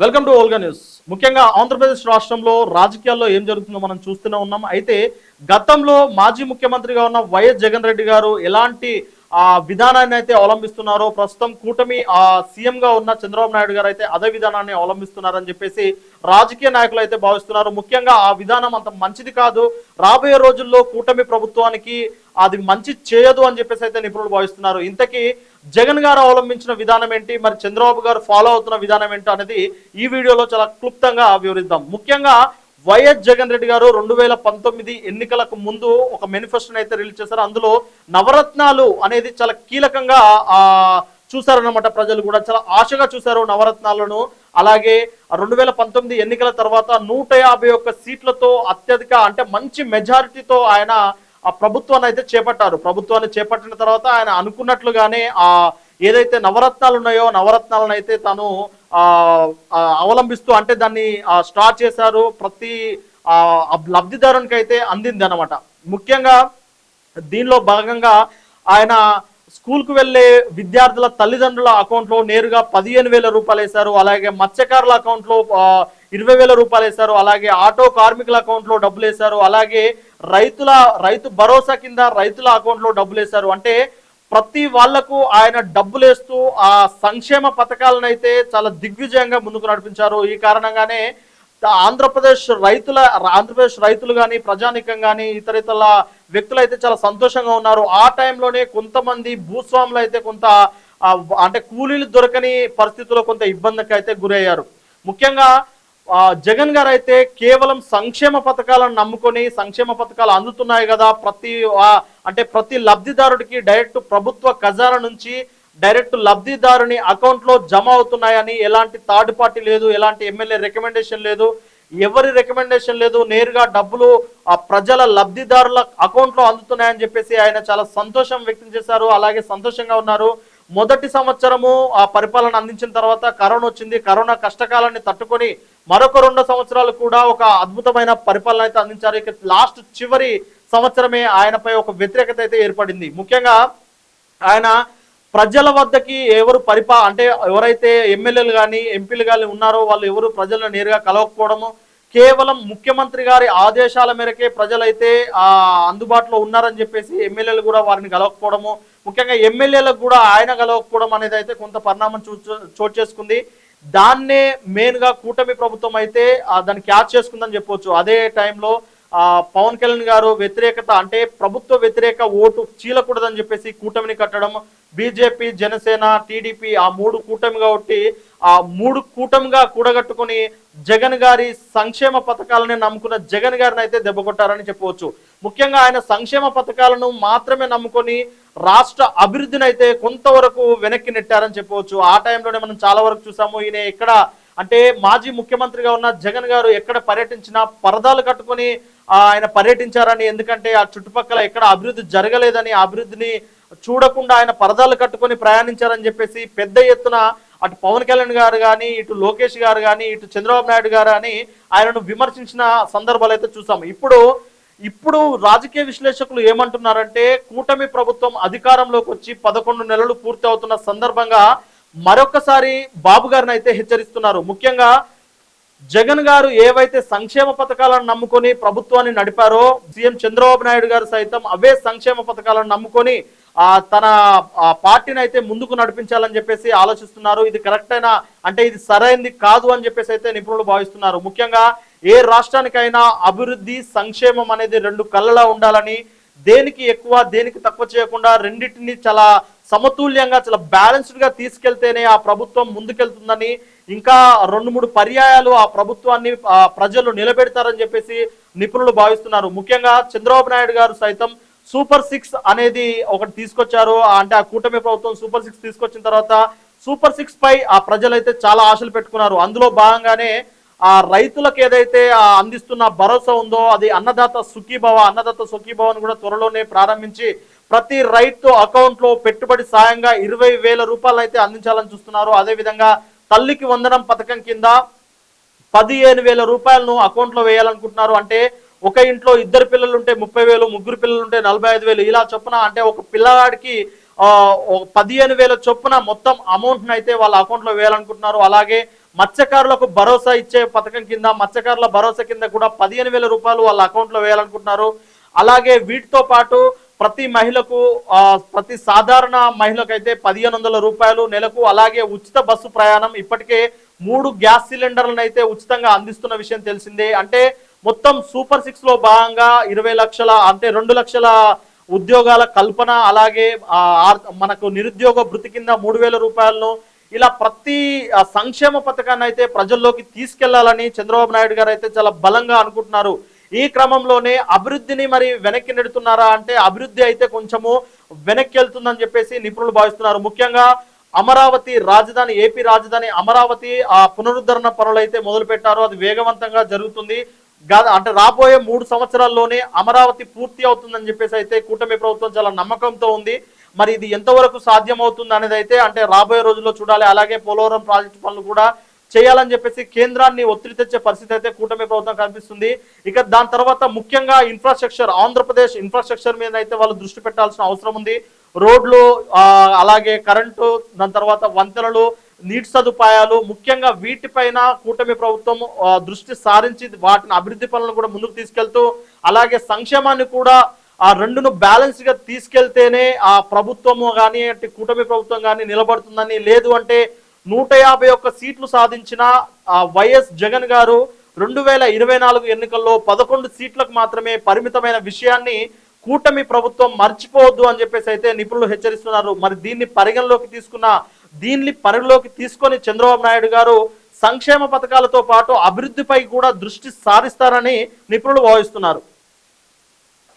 Welcome to Olga news. ముఖ్యంగా ఆంధ్రప్రదేశ్ రాష్ట్రంలో రాజకీయాల్లో ఏం జరుగుతుందో మనం చూస్తూనే ఉన్నాం. అయితే గతంలో మాజీ ముఖ్యమంత్రిగా ఉన్న వైఎస్ జగన్ రెడ్డి గారు ఎలాంటి విధానాన్ని అయితే అవలంబిస్తున్నారో, ప్రస్తుతం కూటమి సీఎం గా ఉన్న చంద్రబాబు నాయుడు గారు అయితే అదే విధానాన్ని అవలంబిస్తున్నారని చెప్పేసి రాజకీయ నాయకులు అయితే భావిస్తున్నారు. ముఖ్యంగా ఆ విధానం అంత మంచిది కాదు, రాబోయే రోజుల్లో కూటమి ప్రభుత్వానికి అది మంచి చేయదు అని చెప్పేసి అయితే నిపుణులు భావిస్తున్నారు. ఇంతకీ జగన్ గారు అవలంబించిన విధానం ఏంటి, మరి చంద్రబాబు గారు ఫాలో అవుతున్న విధానం ఏంటో అనేది ఈ వీడియోలో చాలా క్లుప్తంగా వివరిద్దాం. ముఖ్యంగా వైఎస్ జగన్ రెడ్డి గారు 2019 ఎన్నికలకు ముందు ఒక మేనిఫెస్టోని అయితే రిలీజ్ చేశారు. అందులో నవరత్నాలు అనేది చాలా కీలకంగా చూశారన్నమాట. ప్రజలు కూడా చాలా ఆశగా చూశారు నవరత్నాలను. అలాగే 2019 ఎన్నికల తర్వాత 151 సీట్లతో అత్యధిక అంటే మంచి మెజారిటీతో ఆయన ఆ ప్రభుత్వాన్ని అయితే చేపట్టారు. ప్రభుత్వాన్ని చేపట్టిన తర్వాత ఆయన అనుకున్నట్లుగానే ఏదైతే నవరత్నాలు ఉన్నాయో నవరత్నాలను అయితే తాను అవలంబిస్తూ అంటే దాన్ని స్టార్ట్ చేశారు. ప్రతి లబ్ధిదారునికి అయితే అందింది అనమాట. ముఖ్యంగా దీనిలో భాగంగా ఆయన స్కూల్కు వెళ్లే విద్యార్థుల తల్లిదండ్రుల అకౌంట్లో నేరుగా 15,000 రూపాయలు వేశారు. అలాగే మత్స్యకారుల అకౌంట్లో 20,000 రూపాయలు వేశారు. అలాగే ఆటో కార్మికుల అకౌంట్లో డబ్బులు వేశారు. అలాగే రైతు భరోసా కింద రైతుల అకౌంట్లో డబ్బులు వేశారు. అంటే ప్రతి వాళ్లకు ఆయన డబ్బులేస్తూ ఆ సంక్షేమ పథకాలను అయితే చాలా దిగ్విజయంగా ముందుకు నడిపించారు. ఈ కారణంగానే ఆంధ్రప్రదేశ్ రైతులు కానీ, ప్రజానికం కానీ, ఇతర వ్యక్తులు అయితే చాలా సంతోషంగా ఉన్నారు. ఆ టైంలోనే కొంతమంది భూస్వాములు అయితే కొంత అంటే కూలీలు దొరకని పరిస్థితుల్లో కొంత ఇబ్బందికి అయితే గురయ్యారు. ముఖ్యంగా జగన్ గారు అయితే కేవలం సంక్షేమ పథకాలను నమ్ముకొని, సంక్షేమ పథకాలు అందుతున్నాయి కదా, ప్రతి లబ్ధిదారుడికి డైరెక్ట్ ప్రభుత్వ ఖజానా నుంచి డైరెక్ట్ లబ్ధిదారుని అకౌంట్లో జమ అవుతున్నాయని, ఎలాంటి థర్డ్ పార్టీ లేదు, ఎలాంటి ఎమ్మెల్యే రికమెండేషన్ లేదు, ఎవరి రికమెండేషన్ లేదు, నేరుగా డబ్బులు ప్రజల లబ్ధిదారుల అకౌంట్లో అందుతున్నాయని చెప్పేసి ఆయన చాలా సంతోషం వ్యక్తం చేశారు. అలాగే సంతోషంగా ఉన్నారు. మొదటి సంవత్సరము ఆ పరిపాలన అందించిన తర్వాత కరోనా వచ్చింది. కరోనా కష్టకాలాన్ని తట్టుకొని మరొక 2 సంవత్సరాలు కూడా ఒక అద్భుతమైన పరిపాలన అయితే అందించారు. ఇక లాస్ట్ చివరి సంవత్సరమే ఆయనపై ఒక వ్యతిరేకత అయితే ఏర్పడింది. ముఖ్యంగా ఆయన ప్రజల వద్దకి ఎవరైతే ఎమ్మెల్యేలు కానీ ఎంపీలు కానీ ఉన్నారో వాళ్ళు ఎవరు ప్రజలను నేరుగా కలవకపోవడము, కేవలం ముఖ్యమంత్రి గారి ఆదేశాల మేరకే ప్రజలైతే అందుబాటులో ఉన్నారని చెప్పేసి ఎమ్మెల్యేలు కూడా వారిని కలవకపోవడము, ముఖ్యంగా ఎమ్మెల్యేలకు కూడా ఆయన కలవకపోవడం అనేది అయితే కొంత పరిణామం చోటు చేసుకుంది. దాన్నే మెయిన్ గా కూటమి ప్రభుత్వం అయితే దాన్ని క్యాచ్ చేసుకుందని చెప్పొచ్చు. అదే టైంలో పవన్ కళ్యాణ్ గారు వ్యతిరేకత అంటే ప్రభుత్వ వ్యతిరేక ఓటు చీలకూడదని చెప్పేసి కూటమిని కట్టడం, బీజేపీ, జనసేన, టీడీపీ ఆ 3 కూటమిగా ఒట్టి ఆ 3 కూటమిగా కూడగట్టుకుని జగన్ గారి సంక్షేమ పథకాలని నమ్ముకున్న జగన్ గారిని అయితే దెబ్బకొట్టారని చెప్పవచ్చు. ముఖ్యంగా ఆయన సంక్షేమ పథకాలను మాత్రమే నమ్ముకొని రాష్ట్ర అభివృద్ధిని అయితే కొంతవరకు వెనక్కి నెట్టారని చెప్పవచ్చు. ఆ టైంలోనే మనం చాలా వరకు చూసాము. ఈయన ఎక్కడ అంటే మాజీ ముఖ్యమంత్రిగా ఉన్న జగన్ గారు ఎక్కడ పర్యటించినా పరదాలు కట్టుకొని ఆయన పర్యటించారని, ఎందుకంటే ఆ చుట్టుపక్కల ఎక్కడ అభివృద్ధి జరగలేదని, అభివృద్ధిని చూడకుండా ఆయన పరదాలు కట్టుకొని ప్రయాణించారని చెప్పేసి పెద్ద ఎత్తున అటు పవన్ కళ్యాణ్ గారు కానీ, ఇటు లోకేష్ గారు కానీ, ఇటు చంద్రబాబు నాయుడు గారు అని ఆయనను విమర్శించిన సందర్భాలు అయితే చూసాము. ఇప్పుడు రాజకీయ విశ్లేషకులు ఏమంటున్నారంటే కూటమి ప్రభుత్వం అధికారంలోకి వచ్చి 11 నెలలు పూర్తి అవుతున్న సందర్భంగా మరొకసారి బాబు గారిని అయితే హెచ్చరిస్తున్నారు. ముఖ్యంగా జగన్ గారు ఏవైతే సంక్షేమ పథకాలను నమ్ముకొని ప్రభుత్వాన్ని నడిపారో, సీఎం చంద్రబాబు నాయుడు గారు సైతం అవే సంక్షేమ పథకాలను నమ్ముకొని తన పార్టీని అయితే ముందుకు నడిపించాలని చెప్పేసి ఆలోచిస్తున్నారు. ఇది కరెక్ట్ అయినా అంటే ఇది సరైనది కాదు అని చెప్పేసి అయితే నిపుణులు భావిస్తున్నారు. ముఖ్యంగా ఏ రాష్ట్రానికైనా అభివృద్ధి, సంక్షేమం అనేది 2 కళ్ళలా ఉండాలని, దేనికి ఎక్కువ దేనికి తక్కువ చేయకుండా రెండింటిని చాలా సమతుల్యంగా చాలా బ్యాలెన్స్డ్ గా తీసుకెళ్తేనే ఆ ప్రభుత్వం ముందుకెళ్తుందని, ఇంకా 2-3 పర్యాయాలు ఆ ప్రభుత్వాన్ని ప్రజలు నిలబెడతారని చెప్పేసి నిపుణులు భావిస్తున్నారు. ముఖ్యంగా చంద్రబాబు నాయుడు గారు సైతం సూపర్ 6 అనేది ఒకటి తీసుకొచ్చారు. అంటే ఆ కూటమి ప్రభుత్వం సూపర్ 6 తీసుకొచ్చిన తర్వాత సూపర్ 6 పై ఆ ప్రజలైతే చాలా ఆశలు పెట్టుకున్నారు. అందులో భాగంగానే ఆ రైతులకు ఏదైతే అందిస్తున్న భరోసా ఉందో అది అన్నదాత సుఖీభవ కూడా త్వరలోనే ప్రారంభించి ప్రతి రైతు అకౌంట్ లో పెట్టుబడి సాయంగా 20,000 రూపాయలు అయితే అందించాలని చూస్తున్నారు. అదేవిధంగా తల్లికి వందనం పథకం కింద 15,000 రూపాయలను అకౌంట్ లో వేయాలనుకుంటున్నారు. అంటే ఒక ఇంట్లో 2 పిల్లలు ఉంటే 30,000, 3 పిల్లలు ఉంటే 45,000 ఇలా చొప్పున అంటే ఒక పిల్లవాడికి 15,000 చొప్పున మొత్తం అమౌంట్ అయితే వాళ్ళ అకౌంట్ లో వేయాలనుకుంటున్నారు. అలాగే మత్స్యకారులకు భరోసా ఇచ్చే పథకం కింద, మత్స్యకారుల భరోసా కింద కూడా 15,000 రూపాయలు వాళ్ళ అకౌంట్లో వేయాలనుకుంటున్నారు. అలాగే వీటితో పాటు ప్రతి మహిళకు ప్రతి సాధారణ మహిళకు అయితే 1,500 రూపాయలు నెలకు, అలాగే ఉచిత బస్సు ప్రయాణం, ఇప్పటికే 3 గ్యాస్ సిలిండర్లను అయితే ఉచితంగా అందిస్తున్న విషయం తెలిసిందే. అంటే మొత్తం సూపర్ 6 లో భాగంగా 20 లక్షల అంటే 2 లక్షల ఉద్యోగాల కల్పన, అలాగే మనకు నిరుద్యోగ భృతి కింద 3,000 రూపాయలను, ఇలా ప్రతి సంక్షేమ పథకాన్ని అయితే ప్రజల్లోకి తీసుకెళ్లాలని చంద్రబాబు నాయుడు గారు అయితే చాలా బలంగా అనుకుంటున్నారు. ఈ క్రమంలోనే అభివృద్ధిని మరి వెనక్కి నెడుతున్నారా అంటే అభివృద్ధి అయితే కొంచెము వెనక్కి వెళ్తుందని చెప్పేసి నిపుణులు భావిస్తున్నారు. ముఖ్యంగా అమరావతి రాజధాని, ఏపీ రాజధాని అమరావతి పునరుద్ధరణ పనులు అయితే మొదలు పెట్టారు. అది వేగవంతంగా జరుగుతుంది. అంటే రాబోయే 3 సంవత్సరాల్లోనే అమరావతి పూర్తి అవుతుందని చెప్పేసి అయితే కూటమి ప్రభుత్వం చాలా నమ్మకంతో ఉంది. మరి ఇది ఎంతవరకు సాధ్యమవుతుంది అనేది అయితే అంటే రాబోయే రోజుల్లో చూడాలి. అలాగే పోలవరం ప్రాజెక్టు పనులు కూడా చేయాలని చెప్పేసి కేంద్రాన్ని ఒత్తిడి తెచ్చే పరిస్థితి అయితే కూటమి ప్రభుత్వం కనిపిస్తుంది. ఇక దాని తర్వాత ముఖ్యంగా ఇన్ఫ్రాస్ట్రక్చర్, ఆంధ్రప్రదేశ్ ఇన్ఫ్రాస్ట్రక్చర్ మీద అయితే వాళ్ళు దృష్టి పెట్టాల్సిన అవసరం ఉంది. రోడ్లు, అలాగే కరెంటు, దాని తర్వాత వంతెనలు, నీటి సదుపాయాలు, ముఖ్యంగా వీటిపైన కూటమి ప్రభుత్వం దృష్టి సారించి వాటిని అభివృద్ధి పనులను కూడా ముందుకు తీసుకెళ్తూ, అలాగే సంక్షేమాన్ని కూడా ఆ రెండును బ్యాలెన్స్ గా తీసుకెళ్తేనే ఆ ప్రభుత్వము కానీ కూటమి ప్రభుత్వం కానీ నిలబడుతుందని, లేదు అంటే 151 సీట్లు సాధించిన వైఎస్ జగన్ గారు 2024 ఎన్నికల్లో 11 సీట్లకు మాత్రమే పరిమితమైన విషయాన్ని కూటమి ప్రభుత్వం మర్చిపోవద్దు అని చెప్పేసి అయితే నిపుణులు హెచ్చరిస్తున్నారు. మరి దీన్ని పరిగణలోకి తీసుకొని చంద్రబాబు నాయుడు గారు సంక్షేమ పథకాలతో పాటు అభివృద్ధిపై కూడా దృష్టి సారిస్తారని నిపుణులు భావిస్తున్నారు.